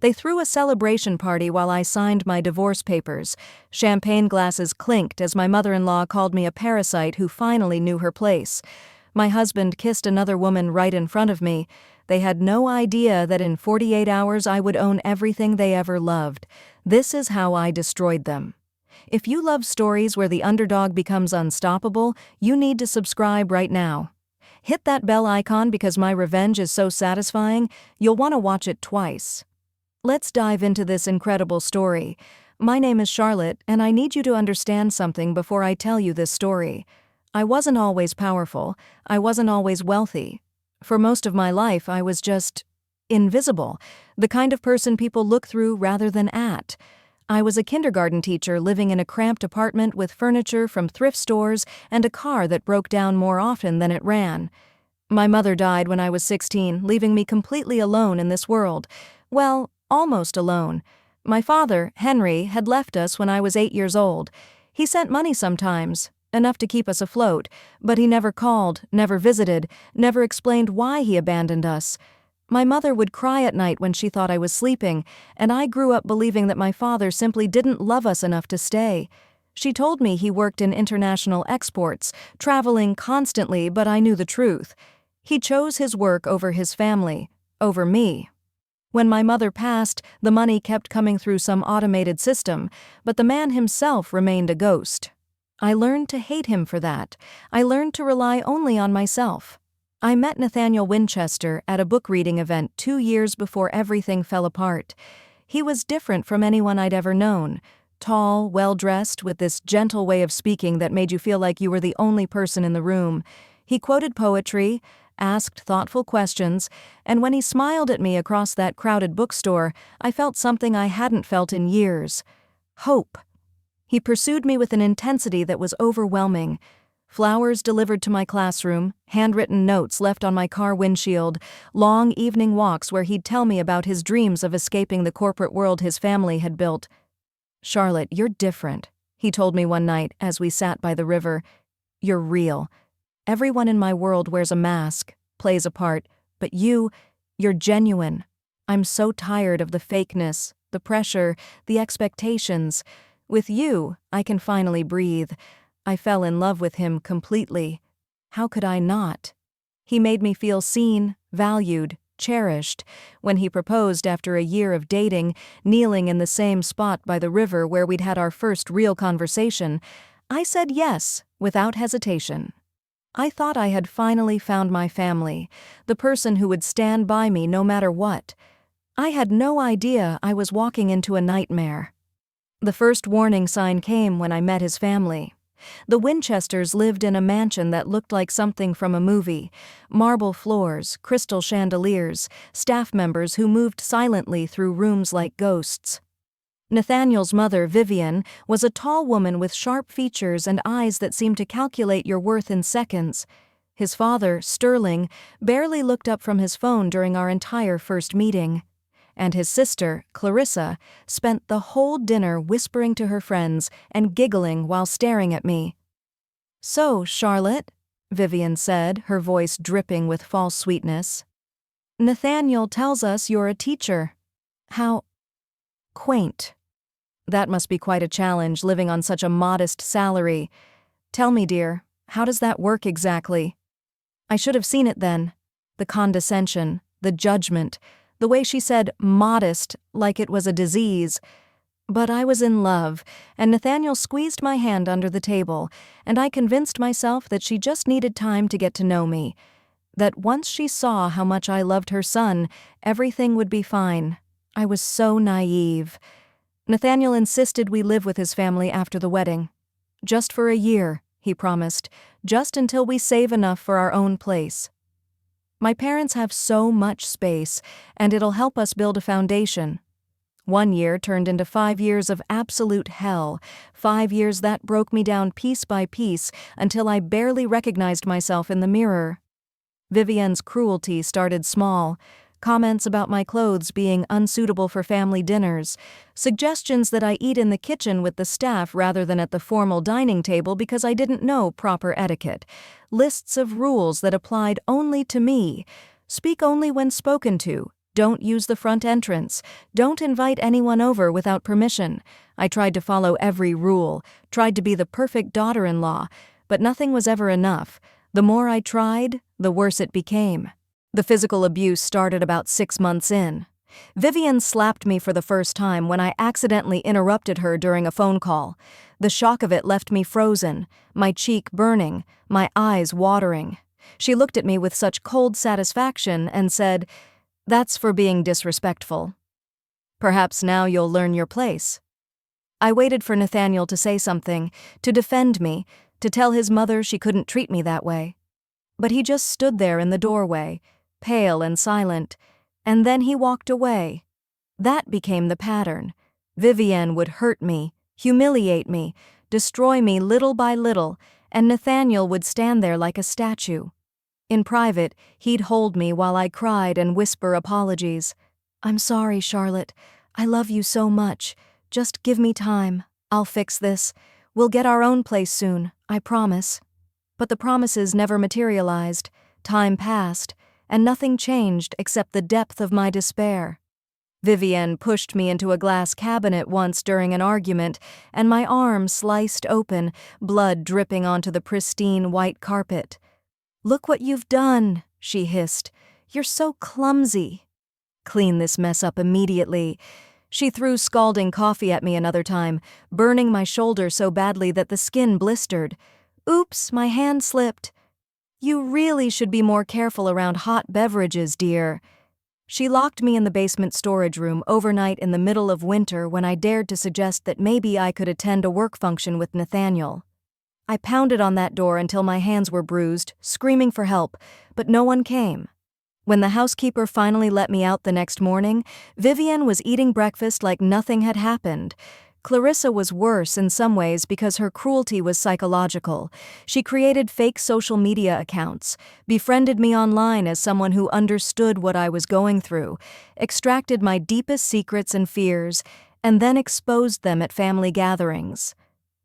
They threw a celebration party while I signed my divorce papers. Champagne glasses clinked as my mother-in-law called me a parasite who finally knew her place. My husband kissed another woman right in front of me. They had no idea that in 48 hours I would own everything they ever loved. This is how I destroyed them. If you love stories where the underdog becomes unstoppable, you need to subscribe right now. Hit that bell icon because my revenge is so satisfying, you'll want to watch it twice. Let's dive into this incredible story. My name is Charlotte, and I need you to understand something before I tell you this story. I wasn't always powerful. I wasn't always wealthy. For most of my life, I was just invisible, the kind of person people look through rather than at. I was a kindergarten teacher living in a cramped apartment with furniture from thrift stores and a car that broke down more often than it ran. My mother died when I was 16, leaving me completely alone in this world. Well, almost alone. My father, Henry, had left us when I was 8 years old. He sent money sometimes, enough to keep us afloat, but he never called, never visited, never explained why he abandoned us. My mother would cry at night when she thought I was sleeping, and I grew up believing that my father simply didn't love us enough to stay. She told me he worked in international exports, traveling constantly, but I knew the truth. He chose his work over his family, over me. When my mother passed, the money kept coming through some automated system, but the man himself remained a ghost. I learned to hate him for that. I learned to rely only on myself. I met Nathaniel Winchester at a book reading event 2 years before everything fell apart. He was different from anyone I'd ever known. Tall, well-dressed, with this gentle way of speaking that made you feel like you were the only person in the room. He quoted poetry, asked thoughtful questions, and when he smiled at me across that crowded bookstore, I felt something I hadn't felt in years. Hope. He pursued me with an intensity that was overwhelming. Flowers delivered to my classroom, handwritten notes left on my car windshield, long evening walks where he'd tell me about his dreams of escaping the corporate world his family had built. "Charlotte, you're different," he told me one night as we sat by the river. "You're real. Everyone in my world wears a mask, plays a part, but you're genuine. I'm so tired of the fakeness, the pressure, the expectations. With you, I can finally breathe." I fell in love with him completely. How could I not? He made me feel seen, valued, cherished. When he proposed after a year of dating, kneeling in the same spot by the river where we'd had our first real conversation, I said yes, without hesitation. I thought I had finally found my family, the person who would stand by me no matter what. I had no idea I was walking into a nightmare. The first warning sign came when I met his family. The Winchesters lived in a mansion that looked like something from a movie. Marble floors, crystal chandeliers, staff members who moved silently through rooms like ghosts. Nathaniel's mother, Vivian, was a tall woman with sharp features and eyes that seemed to calculate your worth in seconds. His father, Sterling, barely looked up from his phone during our entire first meeting. And his sister, Clarissa, spent the whole dinner whispering to her friends and giggling while staring at me. "So, Charlotte," Vivian said, her voice dripping with false sweetness, "Nathaniel tells us you're a teacher. How quaint. That must be quite a challenge, living on such a modest salary. Tell me, dear, how does that work exactly?" I should have seen it then. The condescension, the judgment, the way she said modest like it was a disease. But I was in love, and Nathaniel squeezed my hand under the table, and I convinced myself that she just needed time to get to know me. That once she saw how much I loved her son, everything would be fine. I was so naive. Nathaniel insisted we live with his family after the wedding. "Just for a year," he promised, "just until we save enough for our own place. My parents have so much space, and it'll help us build a foundation." 1 year turned into 5 years of absolute hell, 5 years that broke me down piece by piece until I barely recognized myself in the mirror. Vivian's cruelty started small. Comments about my clothes being unsuitable for family dinners, suggestions that I eat in the kitchen with the staff rather than at the formal dining table because I didn't know proper etiquette, lists of rules that applied only to me, speak only when spoken to, Don't use the front entrance. Don't invite anyone over without permission. I tried to follow every rule, tried to be the perfect daughter-in-law, but nothing was ever enough. The more I tried, the worse it became. The physical abuse started about 6 months in. Vivian slapped me for the first time when I accidentally interrupted her during a phone call. The shock of it left me frozen, my cheek burning, my eyes watering. She looked at me with such cold satisfaction and said, "That's for being disrespectful. Perhaps now you'll learn your place." I waited for Nathaniel to say something, to defend me, to tell his mother she couldn't treat me that way. But he just stood there in the doorway, pale and silent, and then he walked away. That became the pattern. Vivian would hurt me, humiliate me, destroy me little by little, and Nathaniel would stand there like a statue. In private, he'd hold me while I cried and whisper apologies. "I'm sorry, Charlotte. I love you so much. Just give me time. I'll fix this. We'll get our own place soon, I promise." But the promises never materialized. Time passed, and nothing changed except the depth of my despair. Vivian pushed me into a glass cabinet once during an argument, and my arm sliced open, blood dripping onto the pristine white carpet. "Look what you've done," she hissed. "You're so clumsy." "Clean this mess up immediately." She threw scalding coffee at me another time, burning my shoulder so badly that the skin blistered. "Oops, my hand slipped." "You really should be more careful around hot beverages, dear." She locked me in the basement storage room overnight in the middle of winter when I dared to suggest that maybe I could attend a work function with Nathaniel. I pounded on that door until my hands were bruised, screaming for help, but no one came. When the housekeeper finally let me out the next morning, Vivian was eating breakfast like nothing had happened. Clarissa was worse in some ways because her cruelty was psychological. She created fake social media accounts, befriended me online as someone who understood what I was going through, extracted my deepest secrets and fears, and then exposed them at family gatherings.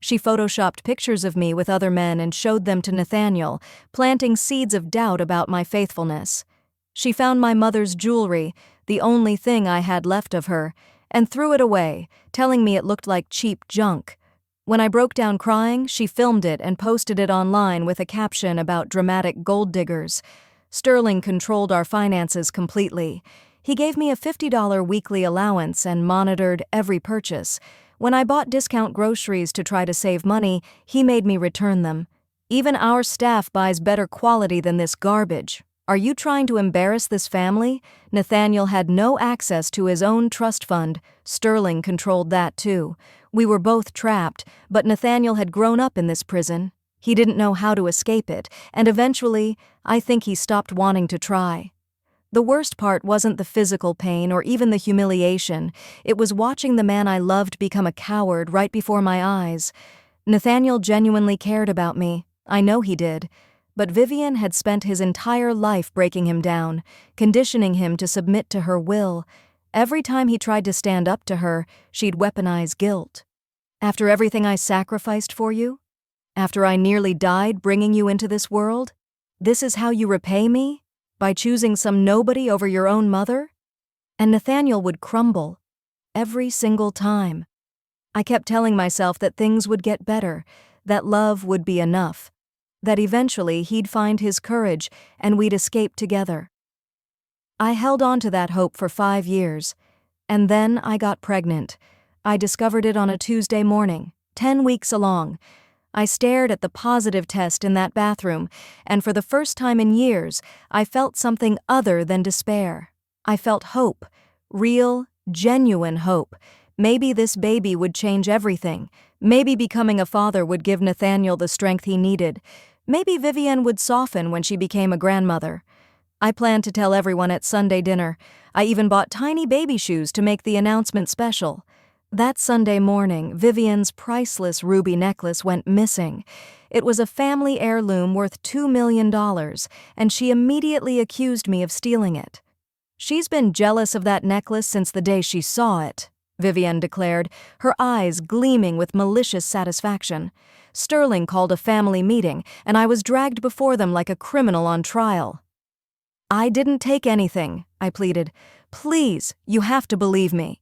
She photoshopped pictures of me with other men and showed them to Nathaniel, planting seeds of doubt about my faithfulness. She found my mother's jewelry, the only thing I had left of her, and threw it away, telling me it looked like cheap junk. When I broke down crying, she filmed it and posted it online with a caption about dramatic gold diggers. Sterling controlled our finances completely. He gave me a $50 weekly allowance and monitored every purchase. When I bought discount groceries to try to save money, he made me return them. "Even our staff buys better quality than this garbage. Are you trying to embarrass this family?" Nathaniel had no access to his own trust fund. Sterling controlled that too. We were both trapped, but Nathaniel had grown up in this prison. He didn't know how to escape it, and eventually, I think he stopped wanting to try. The worst part wasn't the physical pain or even the humiliation. It was watching the man I loved become a coward right before my eyes. Nathaniel genuinely cared about me. I know he did. But Vivian had spent his entire life breaking him down, conditioning him to submit to her will. Every time he tried to stand up to her, she'd weaponize guilt. "After everything I sacrificed for you? After I nearly died bringing you into this world? This is how you repay me? By choosing some nobody over your own mother?" And Nathaniel would crumble. Every single time. I kept telling myself that things would get better, that love would be enough, that eventually he'd find his courage and we'd escape together. I held on to that hope for 5 years, and then I got pregnant. I discovered it on a Tuesday morning, 10 weeks along. I stared at the positive test in that bathroom, and for the first time in years, I felt something other than despair. I felt hope, real, genuine hope. Maybe this baby would change everything. Maybe becoming a father would give Nathaniel the strength he needed. Maybe Vivian would soften when she became a grandmother. I planned to tell everyone at Sunday dinner. I even bought tiny baby shoes to make the announcement special. That Sunday morning, Vivian's priceless ruby necklace went missing. It was a family heirloom worth $2 million, and she immediately accused me of stealing it. "She's been jealous of that necklace since the day she saw it," Vivian declared, her eyes gleaming with malicious satisfaction. Sterling called a family meeting, and I was dragged before them like a criminal on trial. "I didn't take anything," I pleaded. Please, you have to believe me."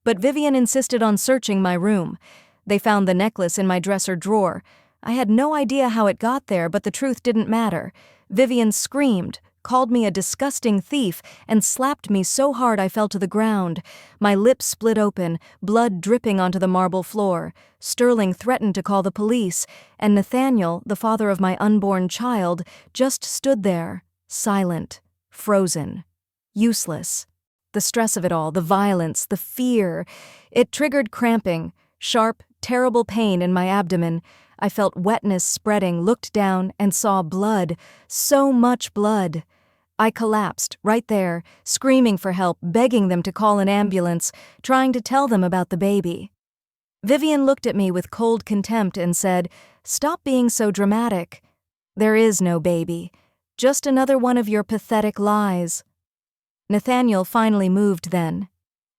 But Vivian insisted on searching my room. They found the necklace in my dresser drawer. I had no idea how it got there, but the truth didn't matter. Vivian screamed, called me a disgusting thief, and slapped me so hard I fell to the ground. My lips split open, blood dripping onto the marble floor. Sterling threatened to call the police, and Nathaniel, the father of my unborn child, just stood there, silent, frozen, useless. The stress of it all, the violence, the fear, it triggered cramping, sharp, terrible pain in my abdomen. I felt wetness spreading, looked down, and saw blood, so much blood. I collapsed, right there, screaming for help, begging them to call an ambulance, trying to tell them about the baby. Vivian looked at me with cold contempt and said, "Stop being so dramatic. There is no baby. Just another one of your pathetic lies." Nathaniel finally moved then.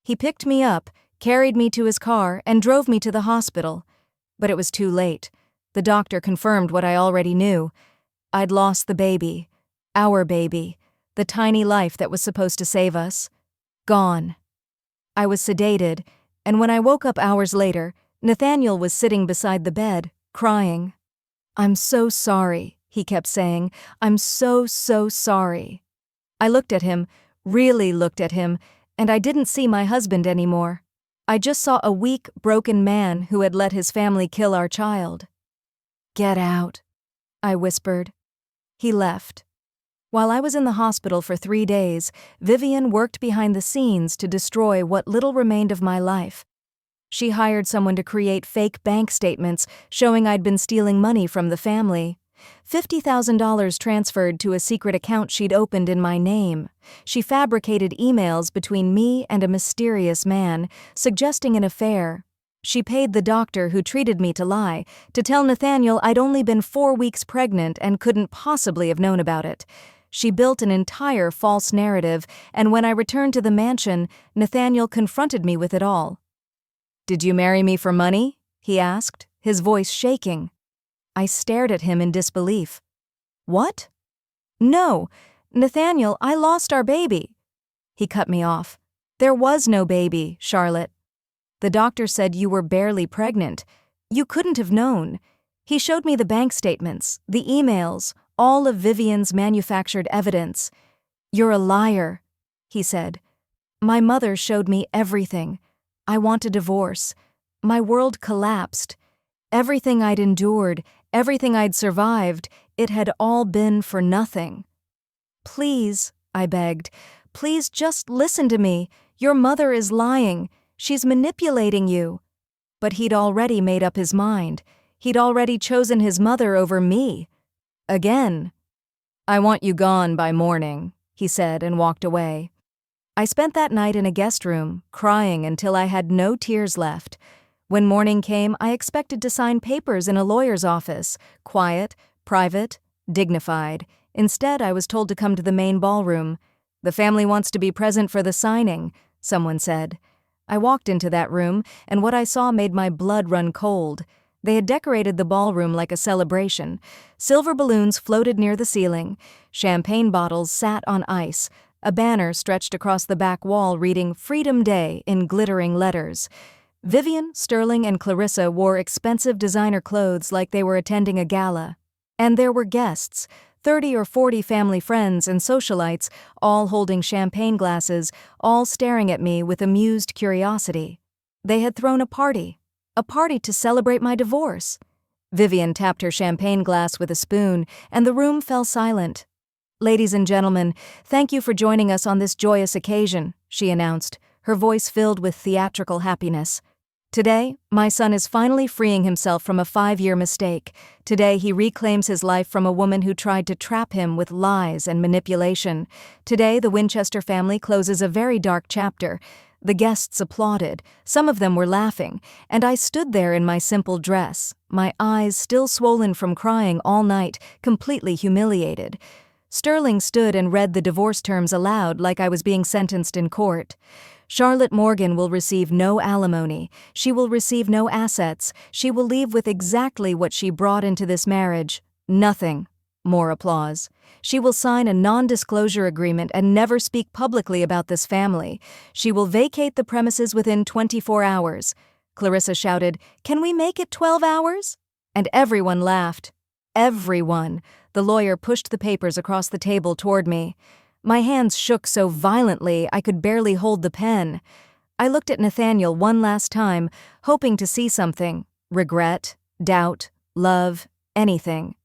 He picked me up, carried me to his car, and drove me to the hospital. But it was too late. The doctor confirmed what I already knew. I'd lost the baby. Our baby. The tiny life that was supposed to save us. Gone. I was sedated, and when I woke up hours later, Nathaniel was sitting beside the bed, crying. "I'm so sorry," he kept saying. "I'm so sorry." I looked at him, really looked at him, and I didn't see my husband anymore. I just saw a weak, broken man who had let his family kill our child. "Get out," I whispered. He left. While I was in the hospital for 3 days, Vivian worked behind the scenes to destroy what little remained of my life. She hired someone to create fake bank statements showing I'd been stealing money from the family. $50,000 transferred to a secret account she'd opened in my name. She fabricated emails between me and a mysterious man, suggesting an affair. She paid the doctor who treated me to lie, to tell Nathaniel I'd only been 4 weeks pregnant and couldn't possibly have known about it. She built an entire false narrative, and when I returned to the mansion, Nathaniel confronted me with it all. "Did you marry me for money?" he asked, his voice shaking. I stared at him in disbelief. "What?" "No, Nathaniel, I lost our baby." He cut me off. "There was no baby, Charlotte. The doctor said you were barely pregnant. You couldn't have known." He showed me the bank statements, the emails, all of Vivian's manufactured evidence. "You're a liar," he said. "My mother showed me everything. I want a divorce. My world collapsed. Everything I'd endured, everything I'd survived, it had all been for nothing." "Please," I begged, "please just listen to me. Your mother is lying. She's manipulating you." But he'd already made up his mind. He'd already chosen his mother over me. Again. "I want you gone by morning," he said and walked away. I spent that night in a guest room, crying until I had no tears left. When morning came, I expected to sign papers in a lawyer's office, quiet, private, dignified. Instead, I was told to come to the main ballroom. "The family wants to be present for the signing," someone said. I walked into that room, and what I saw made my blood run cold. They had decorated the ballroom like a celebration. Silver balloons floated near the ceiling. Champagne bottles sat on ice. A banner stretched across the back wall reading "Freedom Day" in glittering letters. Vivian, Sterling, and Clarissa wore expensive designer clothes like they were attending a gala. And there were guests, 30 or 40 family friends and socialites, all holding champagne glasses, all staring at me with amused curiosity. They had thrown a party to celebrate my divorce. Vivian tapped her champagne glass with a spoon, and the room fell silent. "Ladies and gentlemen, thank you for joining us on this joyous occasion," she announced, her voice filled with theatrical happiness. "Today, my son is finally freeing himself from a 5-year mistake. Today, he reclaims his life from a woman who tried to trap him with lies and manipulation. Today, the Winchester family closes a very dark chapter. The guests applauded. Some of them were laughing, and I stood there in my simple dress, my eyes still swollen from crying all night, completely humiliated. Sterling stood and read the divorce terms aloud like I was being sentenced in court. "Charlotte Morgan will receive no alimony. She will receive no assets. She will leave with exactly what she brought into this marriage. Nothing. More applause. She will sign a non-disclosure agreement and never speak publicly about this family. She will vacate the premises within 24 hours. Clarissa shouted, "Can we make it 12 hours?" And everyone laughed. Everyone. The lawyer pushed the papers across the table toward me. My hands shook so violently I could barely hold the pen. I looked at Nathaniel one last time, hoping to see something. Regret, doubt, love, anything.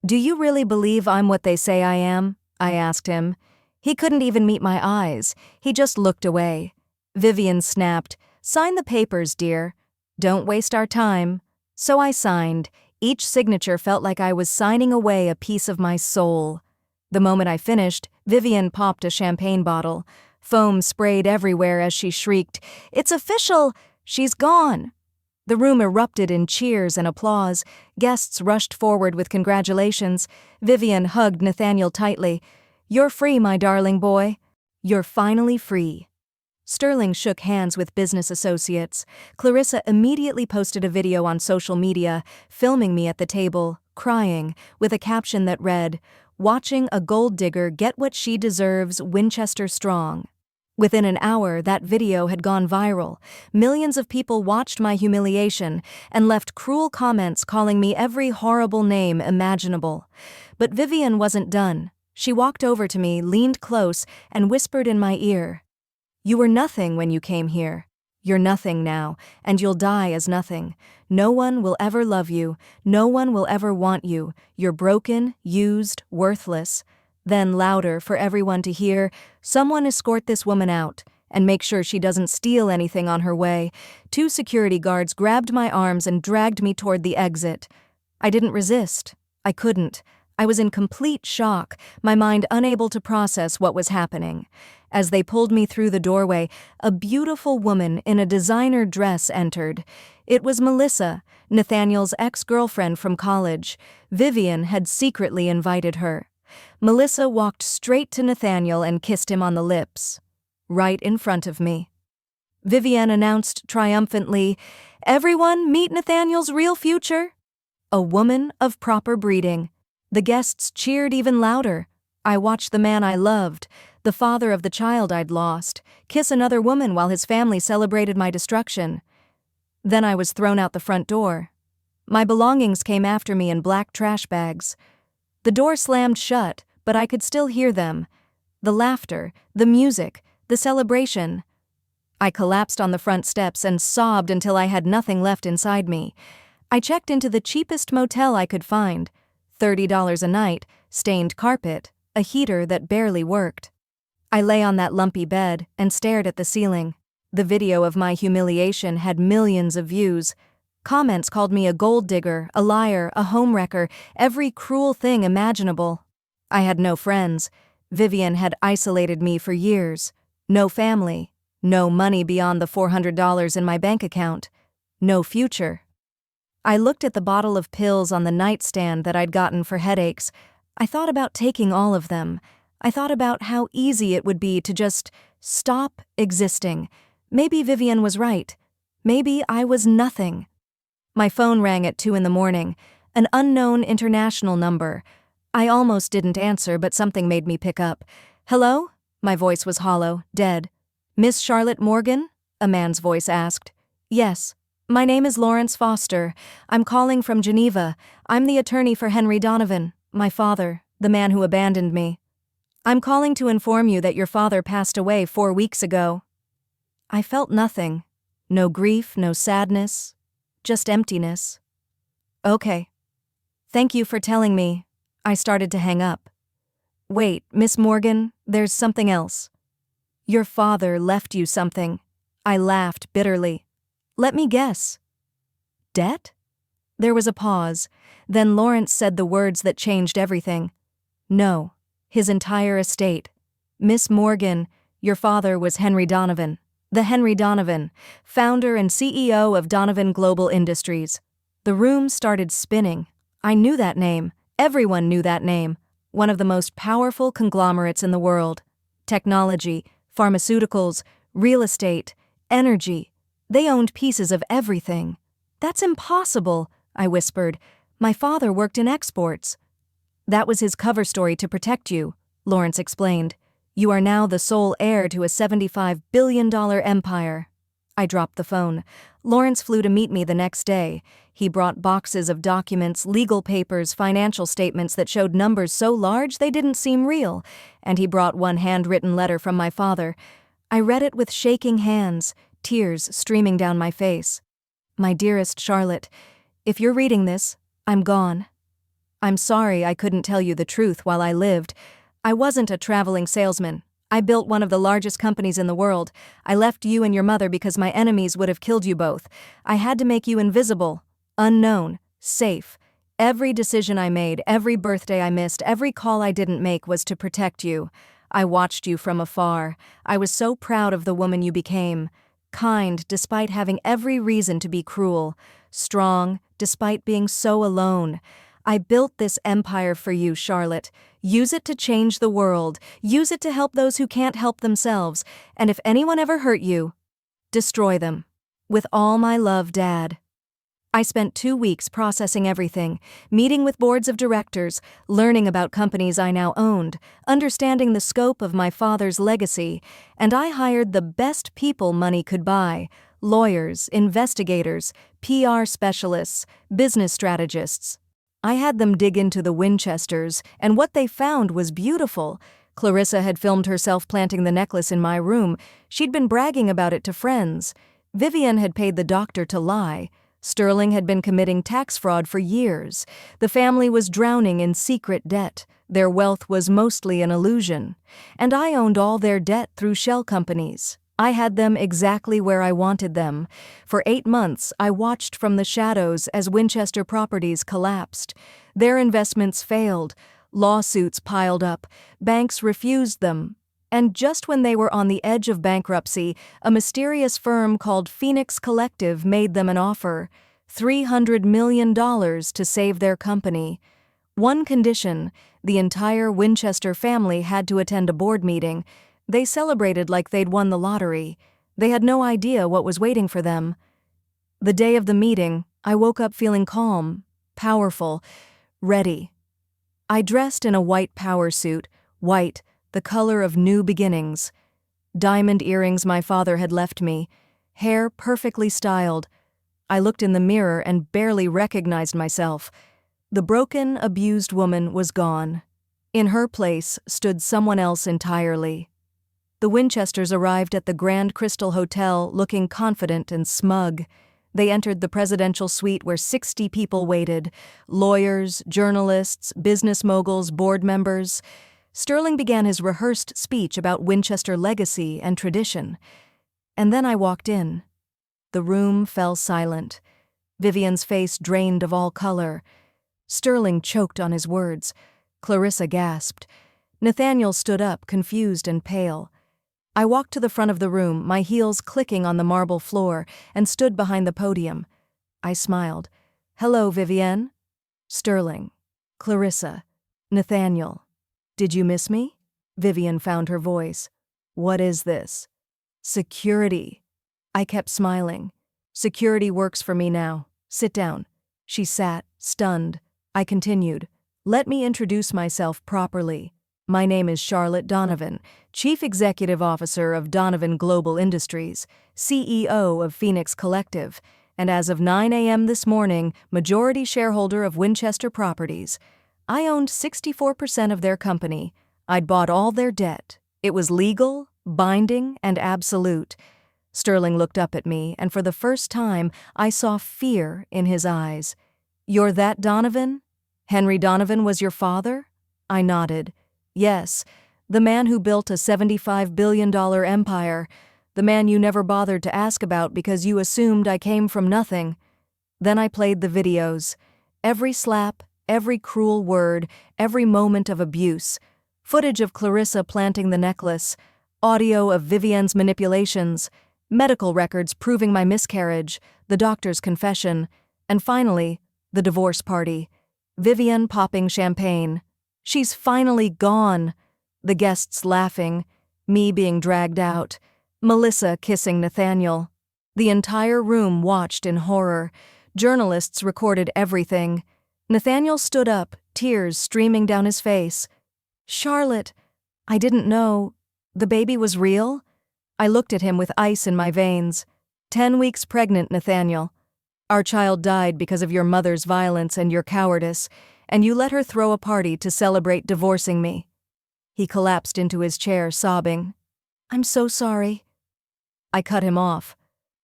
"Do you really believe I'm what they say I am?" I asked him. He couldn't even meet my eyes. He just looked away. Vivian snapped, "Sign the papers, dear. Don't waste our time." So I signed. Each signature felt like I was signing away a piece of my soul. The moment I finished, Vivian popped a champagne bottle. Foam sprayed everywhere as she shrieked, "It's official! She's gone!" The room erupted in cheers and applause. Guests rushed forward with congratulations. Vivian hugged Nathaniel tightly. "You're free, my darling boy. You're finally free." Sterling shook hands with business associates. Clarissa immediately posted a video on social media, filming me at the table, crying, with a caption that read, "Watching a gold digger get what she deserves, Winchester strong." Within an hour, that video had gone viral. Millions of people watched my humiliation and left cruel comments calling me every horrible name imaginable. But Vivian wasn't done. She walked over to me, leaned close, and whispered in my ear, "You were nothing when you came here. You're nothing now, and you'll die as nothing. No one will ever love you. No one will ever want you. You're broken, used, worthless." Then louder for everyone to hear, "Someone escort this woman out, and make sure she doesn't steal anything on her way." 2 security guards grabbed my arms and dragged me toward the exit. I didn't resist. I couldn't. I was in complete shock, my mind unable to process what was happening. As they pulled me through the doorway, a beautiful woman in a designer dress entered. It was Melissa, Nathaniel's ex-girlfriend from college. Vivian had secretly invited her. Melissa walked straight to Nathaniel and kissed him on the lips, right in front of me. Vivian announced triumphantly, "Everyone, meet Nathaniel's real future." A woman of proper breeding. The guests cheered even louder. I watched the man I loved, the father of the child I'd lost, kiss another woman while his family celebrated my destruction. Then I was thrown out the front door. My belongings came after me in black trash bags. The door slammed shut, but I could still hear them. The laughter, the music, the celebration. I collapsed on the front steps and sobbed until I had nothing left inside me. I checked into the cheapest motel I could find. $30 a night, stained carpet, a heater that barely worked. I lay on that lumpy bed and stared at the ceiling. The video of my humiliation had millions of views. Comments called me a gold digger, a liar, a homewrecker, every cruel thing imaginable. I had no friends. Vivian had isolated me for years. No family. No money beyond the $400 in my bank account. No future. I looked at the bottle of pills on the nightstand that I'd gotten for headaches. I thought about taking all of them. I thought about how easy it would be to just stop existing. Maybe Vivian was right. Maybe I was nothing. My phone rang at 2 a.m, an unknown international number. I almost didn't answer, but something made me pick up. "Hello?" My voice was hollow, dead. "Miss Charlotte Morgan?" a man's voice asked. "Yes. My name is Lawrence Foster. I'm calling from Geneva. I'm the attorney for Henry Donovan, my father, the man who abandoned me. I'm calling to inform you that your father passed away 4 weeks ago." I felt nothing. No grief, no sadness. Just emptiness. "Okay. Thank you for telling me." I started to hang up. "Wait, Miss Morgan, there's something else. Your father left you something." I laughed bitterly. "Let me guess. Debt?" There was a pause. Then Lawrence said the words that changed everything. "No, his entire estate. Miss Morgan, your father was Henry Donovan. The Henry Donovan, founder and CEO of Donovan Global Industries." The room started spinning. I knew that name. Everyone knew that name. One of the most powerful conglomerates in the world. Technology, pharmaceuticals, real estate, energy. They owned pieces of everything. "That's impossible," I whispered. "My father worked in exports." That was his cover story to protect you, Lawrence explained. You are now the sole heir to a $75 billion empire. I dropped the phone. Lawrence flew to meet me the next day. He brought boxes of documents, legal papers, financial statements that showed numbers so large they didn't seem real, and he brought one handwritten letter from my father. I read it with shaking hands, tears streaming down my face. My dearest Charlotte, if you're reading this, I'm gone. I'm sorry I couldn't tell you the truth while I lived. I wasn't a traveling salesman. I built one of the largest companies in the world. I left you and your mother because my enemies would have killed you both. I had to make you invisible, unknown, safe. Every decision I made, every birthday I missed, every call I didn't make was to protect you. I watched you from afar. I was so proud of the woman you became. Kind, despite having every reason to be cruel. Strong, despite being so alone. I built this empire for you, Charlotte. Use it to change the world. Use it to help those who can't help themselves. And if anyone ever hurt you, destroy them. With all my love, Dad. I spent 2 weeks processing everything, meeting with boards of directors, learning about companies I now owned, understanding the scope of my father's legacy, and I hired the best people money could buy: lawyers, investigators, PR specialists, business strategists. I had them dig into the Winchesters, and what they found was beautiful. Clarissa had filmed herself planting the necklace in my room. She'd been bragging about it to friends. Vivian had paid the doctor to lie. Sterling had been committing tax fraud for years. The family was drowning in secret debt. Their wealth was mostly an illusion. And I owned all their debt through shell companies. I had them exactly where I wanted them. For 8 months, I watched from the shadows as Winchester Properties collapsed. Their investments failed. Lawsuits piled up. Banks refused them. And just when they were on the edge of bankruptcy, a mysterious firm called Phoenix Collective made them an offer: $300 million to save their company. One condition: the entire Winchester family had to attend a board meeting. They celebrated like they'd won the lottery. They had no idea what was waiting for them. The day of the meeting, I woke up feeling calm, powerful, ready. I dressed in a white power suit, white, the color of new beginnings. Diamond earrings my father had left me, hair perfectly styled. I looked in the mirror and barely recognized myself. The broken, abused woman was gone. In her place stood someone else entirely. The Winchesters arrived at the Grand Crystal Hotel looking confident and smug. They entered the presidential suite where 60 people waited: lawyers, journalists, business moguls, board members. Sterling began his rehearsed speech about Winchester legacy and tradition. And then I walked in. The room fell silent. Vivian's face drained of all color. Sterling choked on his words. Clarissa gasped. Nathaniel stood up, confused and pale. I walked to the front of the room, my heels clicking on the marble floor, and stood behind the podium. I smiled. Hello, Vivienne. Sterling. Clarissa. Nathaniel. Did you miss me? Vivian found her voice. What is this? Security. I kept smiling. Security works for me now. Sit down. She sat, stunned. I continued. Let me introduce myself properly. My name is Charlotte Donovan, Chief Executive Officer of Donovan Global Industries, CEO of Phoenix Collective, and as of 9 a.m. this morning, majority shareholder of Winchester Properties. I owned 64% of their company. I'd bought all their debt. It was legal, binding, and absolute. Sterling looked up at me, and for the first time, I saw fear in his eyes. You're that Donovan? Henry Donovan was your father? I nodded. Yes, the man who built a $75 billion empire, the man you never bothered to ask about because you assumed I came from nothing. Then I played the videos. Every slap, every cruel word, every moment of abuse. Footage of Clarissa planting the necklace, audio of Vivian's manipulations, medical records proving my miscarriage, the doctor's confession, and finally, the divorce party. Vivian popping champagne. She's finally gone. The guests laughing, me being dragged out, Melissa kissing Nathaniel. The entire room watched in horror. Journalists recorded everything. Nathaniel stood up, tears streaming down his face. "Charlotte, I didn't know. The baby was real?" I looked at him with ice in my veins. 10 weeks pregnant, Nathaniel. Our child died because of your mother's violence and your cowardice, and you let her throw a party to celebrate divorcing me." He collapsed into his chair, sobbing. "I'm so sorry." I cut him off.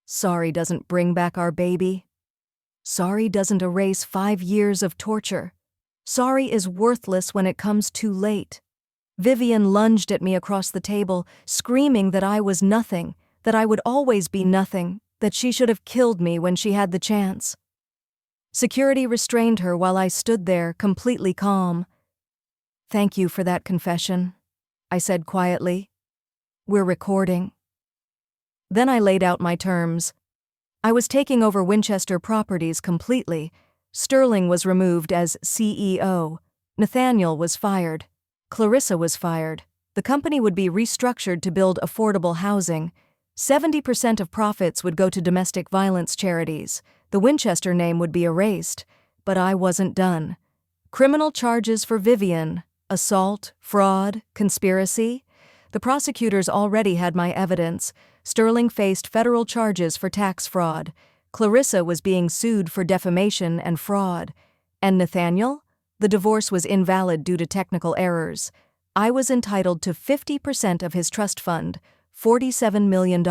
"Sorry doesn't bring back our baby. Sorry doesn't erase 5 years of torture. Sorry is worthless when it comes too late." Vivian lunged at me across the table, screaming that I was nothing, that I would always be nothing, that she should have killed me when she had the chance. Security restrained her while I stood there, completely calm. "Thank you for that confession," I said quietly. "We're recording." Then I laid out my terms. I was taking over Winchester Properties completely. Sterling was removed as CEO. Nathaniel was fired. Clarissa was fired. The company would be restructured to build affordable housing. 70% of profits would go to domestic violence charities. The Winchester name would be erased. But I wasn't done. Criminal charges for Vivian, assault, fraud, conspiracy. The prosecutors already had my evidence. Sterling faced federal charges for tax fraud. Clarissa was being sued for defamation and fraud. And Nathaniel? The divorce was invalid due to technical errors. I was entitled to 50% of his trust fund, $47 million.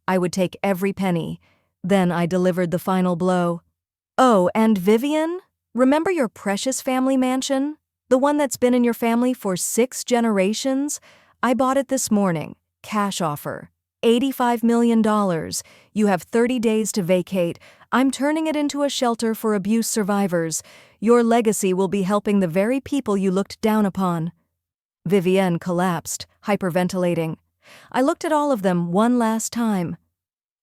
I would take every penny. Then I delivered the final blow. "Oh, and Vivian? Remember your precious family mansion? The one that's been in your family for 6 generations? I bought it this morning. Cash offer. $85 million. You have 30 days to vacate. I'm turning it into a shelter for abuse survivors. Your legacy will be helping the very people you looked down upon." Vivienne collapsed, hyperventilating. I looked at all of them one last time.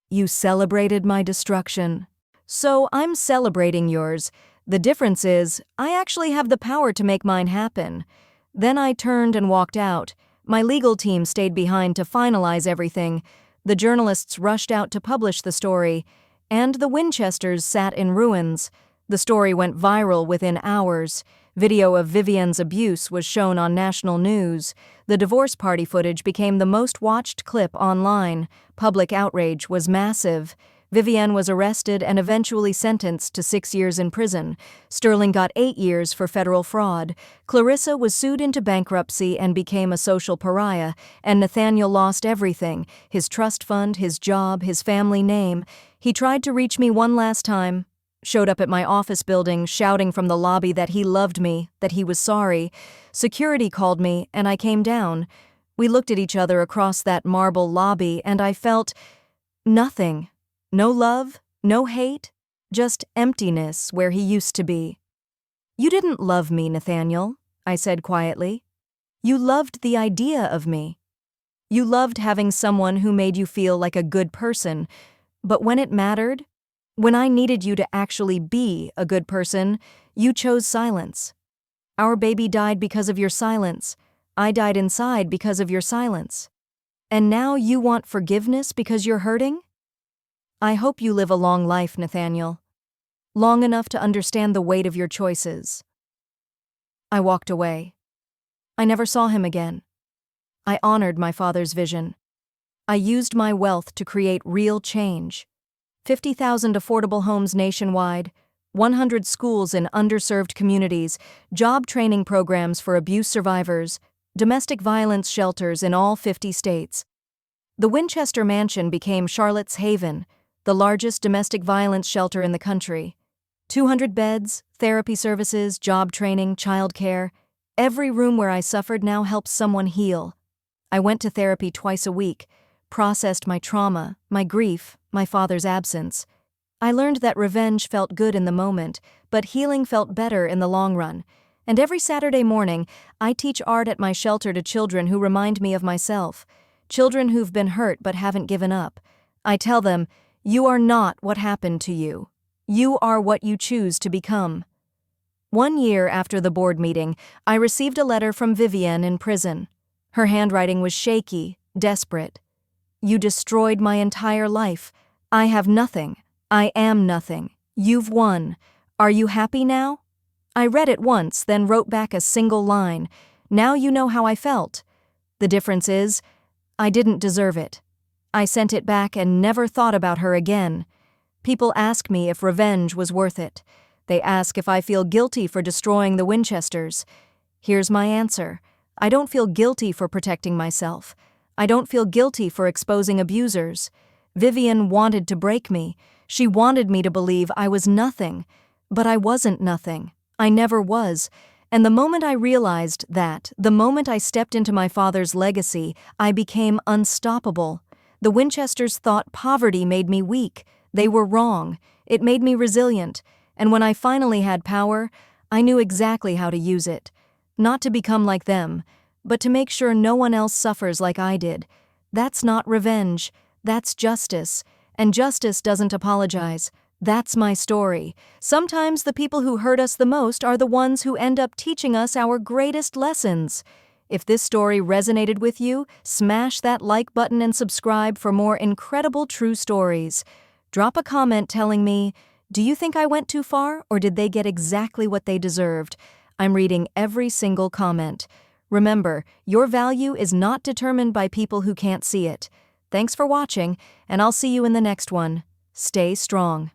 "You celebrated my destruction. So I'm celebrating yours. The difference is, I actually have the power to make mine happen." Then I turned and walked out. My legal team stayed behind to finalize everything. The journalists rushed out to publish the story, and the Winchesters sat in ruins. The story went viral within hours. Video of Vivian's abuse was shown on national news. The divorce party footage became the most watched clip online. Public outrage was massive. Vivian was arrested and eventually sentenced to 6 years in prison. Sterling got 8 years for federal fraud. Clarissa was sued into bankruptcy and became a social pariah, and Nathaniel lost everything: his trust fund, his job, his family name. He tried to reach me one last time. Showed up at my office building, shouting from the lobby that he loved me, that he was sorry. Security called me, and I came down. We looked at each other across that marble lobby, and I felt nothing. No love, no hate, just emptiness where he used to be. "You didn't love me, Nathaniel," I said quietly. "You loved the idea of me. You loved having someone who made you feel like a good person, but when it mattered, when I needed you to actually be a good person, you chose silence. Our baby died because of your silence. I died inside because of your silence. And now you want forgiveness because you're hurting? I hope you live a long life, Nathaniel. Long enough to understand the weight of your choices." I walked away. I never saw him again. I honored my father's vision. I used my wealth to create real change. 50,000 affordable homes nationwide, 100 schools in underserved communities, job training programs for abuse survivors, domestic violence shelters in all 50 states. The Winchester Mansion became Charlotte's Haven, the largest domestic violence shelter in the country. 200 beds, therapy services, job training, childcare. Every room where I suffered now helps someone heal. I went to therapy twice a week, processed my trauma, my grief, my father's absence. I learned that revenge felt good in the moment, but healing felt better in the long run. And every Saturday morning, I teach art at my shelter to children who remind me of myself, children who've been hurt but haven't given up. I tell them, "You are not what happened to you. You are what you choose to become." 1 year after the board meeting, I received a letter from Vivienne in prison. Her handwriting was shaky, desperate. "You destroyed my entire life. I have nothing. I am nothing. You've won. Are you happy now? I read it once, then wrote back a single line. Now you know how I felt. The difference is, I didn't deserve it. I sent it back and never thought about her again. People ask me if revenge was worth it. They ask if I feel guilty for destroying the Winchesters. Here's my answer. I don't feel guilty for protecting myself. I don't feel guilty for exposing abusers. Vivian wanted to break me. She wanted me to believe I was nothing. But I wasn't nothing. I never was. And the moment I realized that, the moment I stepped into my father's legacy, I became unstoppable. The Winchesters thought poverty made me weak. They were wrong. It made me resilient. And when I finally had power, I knew exactly how to use it. Not to become like them, but to make sure no one else suffers like I did. That's not revenge. That's justice. And justice doesn't apologize. That's my story. Sometimes the people who hurt us the most are the ones who end up teaching us our greatest lessons. If this story resonated with you, smash that like button and subscribe for more incredible true stories. Drop a comment telling me, do you think I went too far, or did they get exactly what they deserved? I'm reading every single comment. Remember, your value is not determined by people who can't see it. Thanks for watching, and I'll see you in the next one. Stay strong.